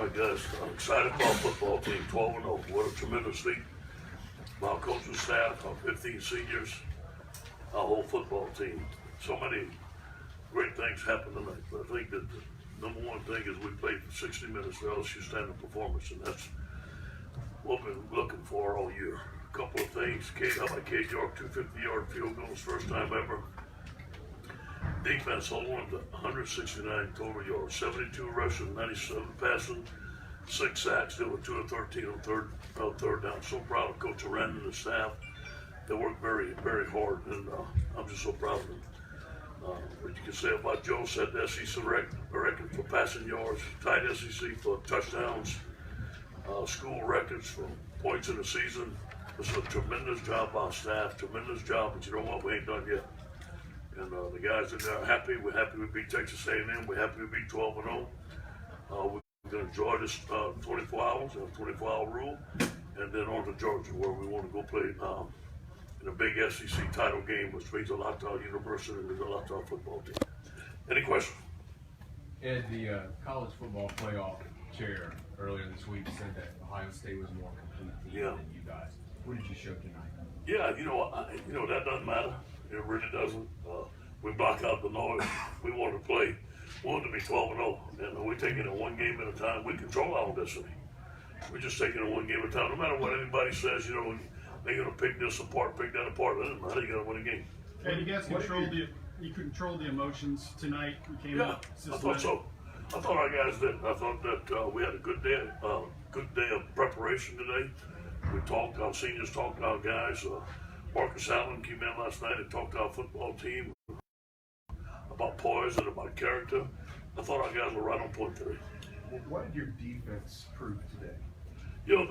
All right, guys, I'm excited about football team, 12-0. What a tremendous feat. My coaching staff, our 15 seniors, our whole football team. So many great things happened tonight. But I think that the number one thing is we played for 60 minutes for LSU standard performance, and that's what we've been looking for all year. A couple of things. How about Cade York, 250-yard field goals, first time ever. Defense holding on to 169 total yards, 72 rushing, 97 passing, 6 sacks. They were 2 of 13 on third down. So proud of Coach Orgeron and the staff. They work very, very hard, and I'm just so proud of them. What you can say about Joe, set the SEC record for passing yards, tied SEC for touchdowns, school records for points in the season. It's a tremendous job by our staff, tremendous job, but you know what, we ain't done yet. And the guys in there are happy. We're happy we beat Texas A&M. We're happy we beat 12-0. We're going to enjoy this 24 hours, a 24-hour rule, and then on to Georgia, where we want to go play in a big SEC title game, which means a lot to our university and a lot to our football team. Any questions? Ed, the college football playoff chair earlier this week said that Ohio State was a more complete team than you guys. What did you show tonight? Yeah, that doesn't matter. It really doesn't. We block out the noise. We want to play. We want to be 12-0, and we're taking it one game at a time. We control our destiny. We're just taking it one game at a time. No matter what anybody says, they're going to pick this apart, pick that apart. It doesn't matter. You got to win a game. And you guys controlled the emotions tonight. We came I thought so. I thought our guys did. I thought that we had a good day of preparation today. We talked. Our seniors talked to our guys. Marcus Allen came in last night and talked to our football team about poise and about character. I thought our guys were right on point today. Well, what did your defense prove today?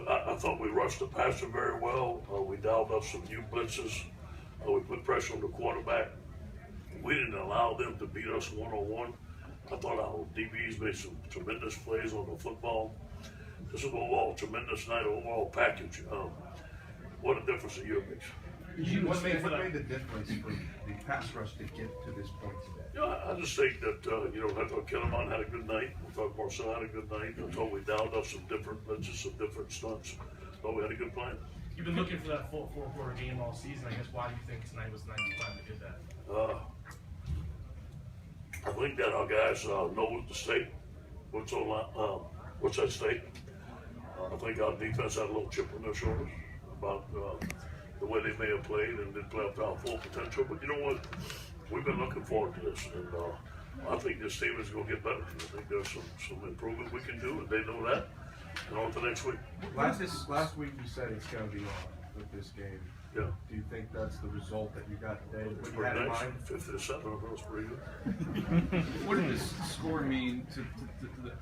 I thought we rushed the passer very well. We dialed up some new blitzes. We put pressure on the quarterback. We didn't allow them to beat us one-on-one. I thought our DBs made some tremendous plays on the football. This is overall tremendous night, overall package. What a difference a year makes. What made the difference for the pass rush to get to this point today? I just think that, I thought Kellerman had a good night. I thought Marcel had a good night. I thought we dialed up some different blitzes, some different stunts. I thought we had a good plan. You've been looking for that full four-quarter game all season. I guess why do you think tonight was the night you finally did that? I think that our guys know what the state, what's at stake. I think our defense had a little chip on their shoulders about the way they may have played and didn't play up to our full potential. But you know what? We've been looking forward to this, and I think this team is going to get better. I think there's some improvement we can do, and they know that. And on to next week. Last week you said it's going to be on with this game. Yeah. Do you think that's the result that you got today? It's What you had pretty in nice. mind? 50 to 7, that was pretty good. What did this score mean to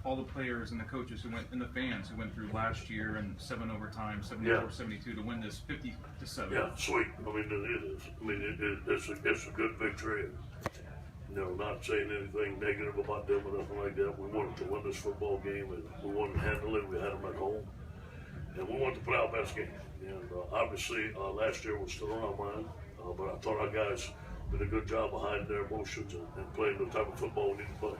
all the players and the coaches and the fans who went through last year and 7 overtime, 74-72 to win this 50-7? Yeah, sweet. I mean, it is. I mean, it's a good victory. And, not saying anything negative about them or nothing like that. We wanted to win this football game, and we wanted to handle it. We had them at home, and we wanted to play our best game. And obviously, last year was still on our mind, but I thought our guys did a good job of hiding their emotions and playing the type of football we need to play.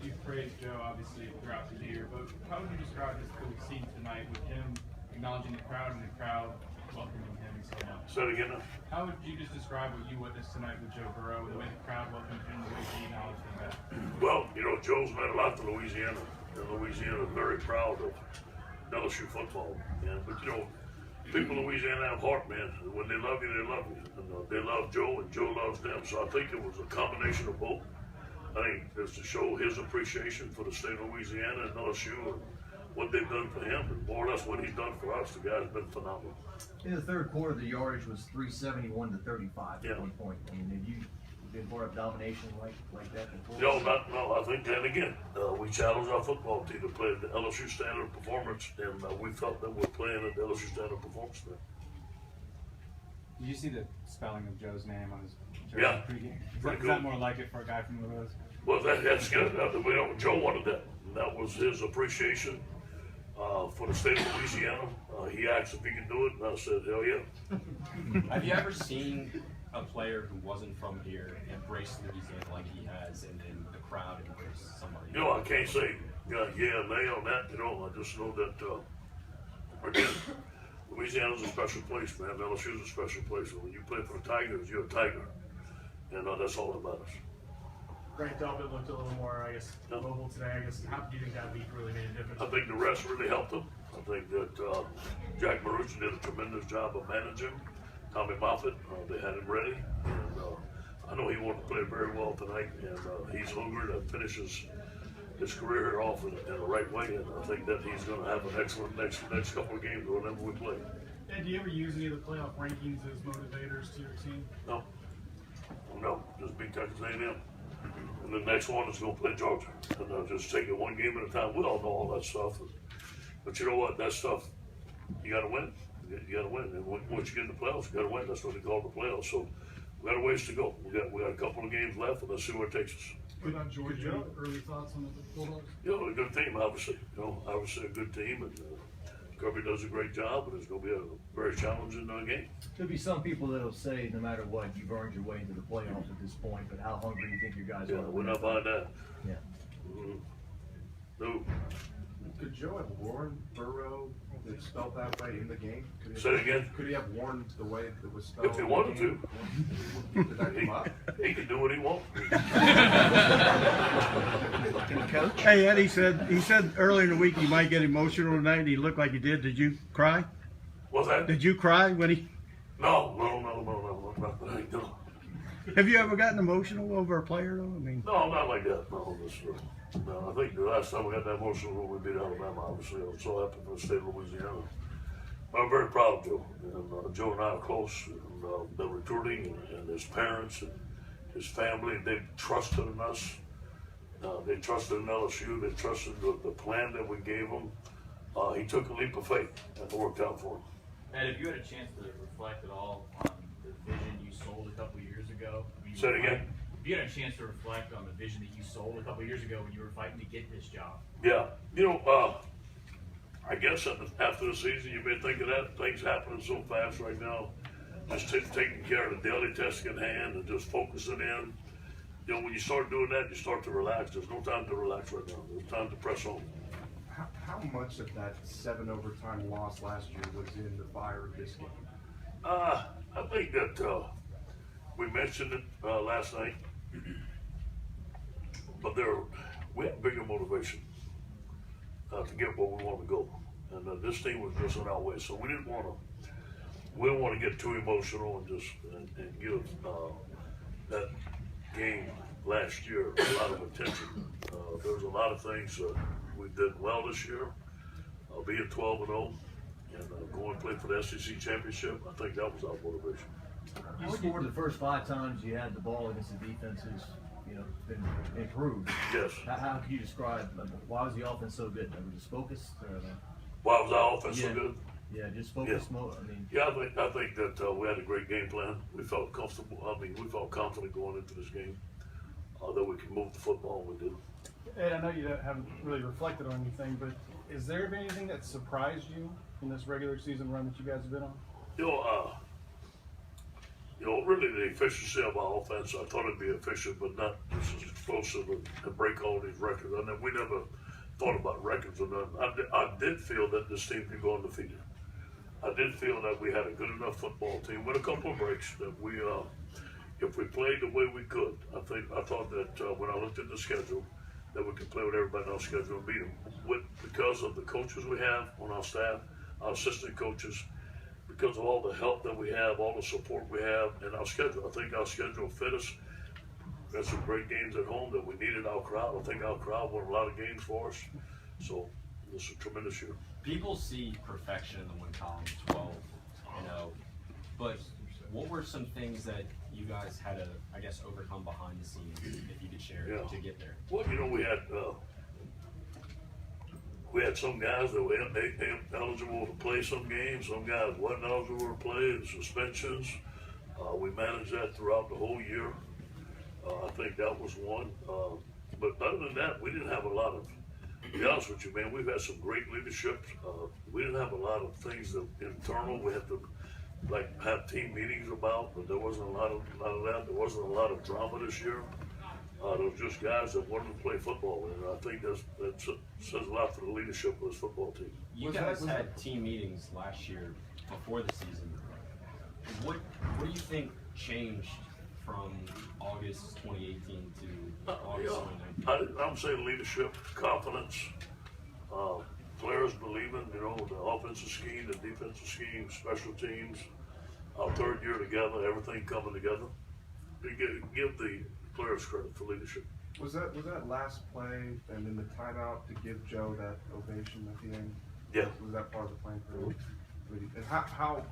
You've praised Joe, obviously, throughout the year, but how would you describe this that we've seen tonight with him acknowledging the crowd and the crowd welcoming him so much? Say it again now. How would you just describe what you witnessed tonight with Joe Burrow, the way the crowd welcomed him, the way he acknowledged him back? Well, Joe's meant a lot to Louisiana, and Louisiana is very proud of LSU football. But people in Louisiana have heart, man. When they love you, they love you. And they love Joe, and Joe loves them. So I think it was a combination of both. I think it's to show his appreciation for the state of Louisiana and LSU and what they've done for him, and more or less what he's done for us. The guy's been phenomenal. In the third quarter, the yardage was 371 to 35 at one point. I mean, have you been part of domination like that before? No. I think that again, we challenged our football team to play at the LSU standard of performance, and we felt that we're playing at the LSU standard of performance there. Did you see the spelling of Joe's name on his jersey pregame? Is Cool. that more like it for a guy from Louis? Well, that's good. Joe wanted that. And that was his appreciation for the state of Louisiana. He asked if he could do it, and I said, hell yeah. Have you ever seen a player who wasn't from here embrace Louisiana like he has, and then the crowd embrace somebody? I can't say Yeah, nail on that. You know, I just know that, again, Louisiana's a special place, man. LSU's a special place. When you play for the Tigers, you're a Tiger. And that's all that matters. Grant Delpit looked a little more, I guess, mobile today. I guess, how do you think that week really made a difference? I think the rest really helped him. I think that Jack Marucci did a tremendous job of managing Tommy Moffitt. They had him ready. And I know he wanted to play very well tonight. And he's hungry to finish his career here off in the right way. And I think that he's going to have an excellent next couple of games whenever we play. Ed, do you ever use any of the playoff rankings as motivators to your team? No, just beat Texas A&M. And the next one is going to play Georgia. And I'll just take it one game at a time. We all know all that stuff. But you know what? That stuff, you got to win. You got to win. And once you get in the playoffs, you got to win. That's what they call the playoffs. So we got a ways to go. We got a couple of games left, and let's see where it takes us. What about Georgia? Early thoughts on the Bulldogs? You know, a good team, obviously. You know, obviously a good team, and Kirby does a great job, but it's going to be a very challenging game. There'll be some people that'll say, no matter what, you've earned your way into the playoffs at this point, but how hungry do you think your guys are? Yeah, we're not buying that. Yeah. No. Could Joe have warned Burrow that it's spelled that way in the game? Say it again? Could he have warned the way it was spelled? If he wanted to. Did that come up? He can do what he wants. Hey, Ed, he said earlier in the week he might get emotional tonight, and he looked like he did. Did you cry? What's that? Did you cry when he? No. Have you ever gotten emotional over a player, though? I mean. No, not like that. No, I think the last time we got that emotional when we beat Alabama, obviously, I was so happy for the state of Louisiana. I'm very proud of Joe. And Joe and I are close. And the recruiting and his parents and his family, they trusted in us. They trusted in LSU. They trusted the plan that we gave him. He took a leap of faith, and it worked out for him. And if you had a chance to reflect at all on the vision you sold a couple years ago, Say it again. If you had a chance to reflect on the vision that you sold a couple years ago when you were fighting to get this job. Yeah, you know, I guess after the season, you've been thinking that things happening so fast right now. Just taking care of the daily testing in hand and just focusing in. You know, when you start doing that, you start to relax. There's no time to relax right now. There's time to press on. How much of that 7 overtime loss last year was in the fire of this game? I think that we mentioned it last night, but we had bigger motivation to get where we want to go, and this team was just on our way. So we didn't want to get too emotional and just and give that game last year a lot of attention. There was a lot of things we did well this year, being 12-0 and going to play for the SEC championship. I think that was our motivation. You scored the first 5 times you had the ball against the defenses, been improved. Yes. How can you describe, why was the offense so good? Was it just focused? Why was our offense so good? Yeah, just focus mode. I think that we had a great game plan. We felt comfortable. We felt confident going into this game that we could move the football. We did. Ed, I know you haven't really reflected on anything, but is there been anything that surprised you in this regular season run that you guys have been on? Really the efficiency of our offense. I thought it'd be efficient, but not just as explosive and break all these records. And we never thought about records or nothing. I did feel that this team could go undefeated. I did feel that we had a good enough football team with a couple of breaks that we, if we played the way we could, I thought that when I looked at the schedule, that we could play with everybody on our schedule and beat them. Because of the coaches we have on our staff, our assistant coaches, because of all the help that we have, all the support we have, and our schedule. I think our schedule fit us. We had some great games at home that we needed our crowd. I think our crowd won a lot of games for us. So this is a tremendous year. People see perfection in the win column, 12, but what were some things that you guys had to, overcome behind the scenes, if you could share, to get there? Well, we had some guys that were eligible to play some games. Some guys wasn't eligible to play, the suspensions. We managed that throughout the whole year. I think that was one. But other than that, we didn't have a lot of, to be honest with you, man, we've had some great leadership. We didn't have a lot of things that internal. We had to have team meetings about, but there wasn't a lot of that. There wasn't a lot of drama this year. Those just guys that wanted to play football, and I think that says a lot for the leadership of this football team. You guys had team meetings last year before the season. What do you think changed from August 2018 to August 2019? I'm saying leadership, confidence, players believing, the offensive scheme, the defensive scheme, special teams, our third year together, everything coming together. Give the players credit for leadership. Was that last play and then the timeout to give Joe that ovation at the end? Yeah. Was that part of the plan for him? And how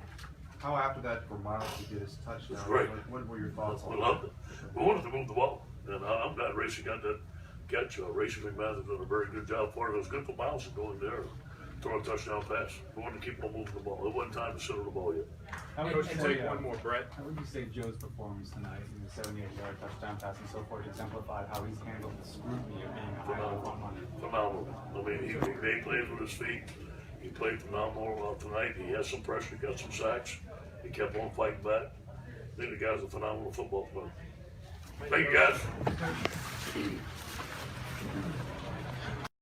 after that for Miles to get his touchdown? It's great. What were your thoughts on We that? loved it. We wanted to move the ball, and I'm glad Racing got that catch. Racing McMahon done a very good job for it. It was good for Miles to go in there and throw a touchdown pass. We wanted to keep on moving the ball. It wasn't time to sit on the ball yet. How would Coach, you take say, one more, Brett. How would you say Joe's performance tonight in the 78-yard touchdown pass and so forth exemplified how he's handled the scrutiny of being a high front runner? Phenomenal. I mean, he made plays with his feet. He played phenomenal tonight. He had some pressure, got some sacks. He kept on fighting back. I think the guy's a phenomenal football player. Thank you, guys.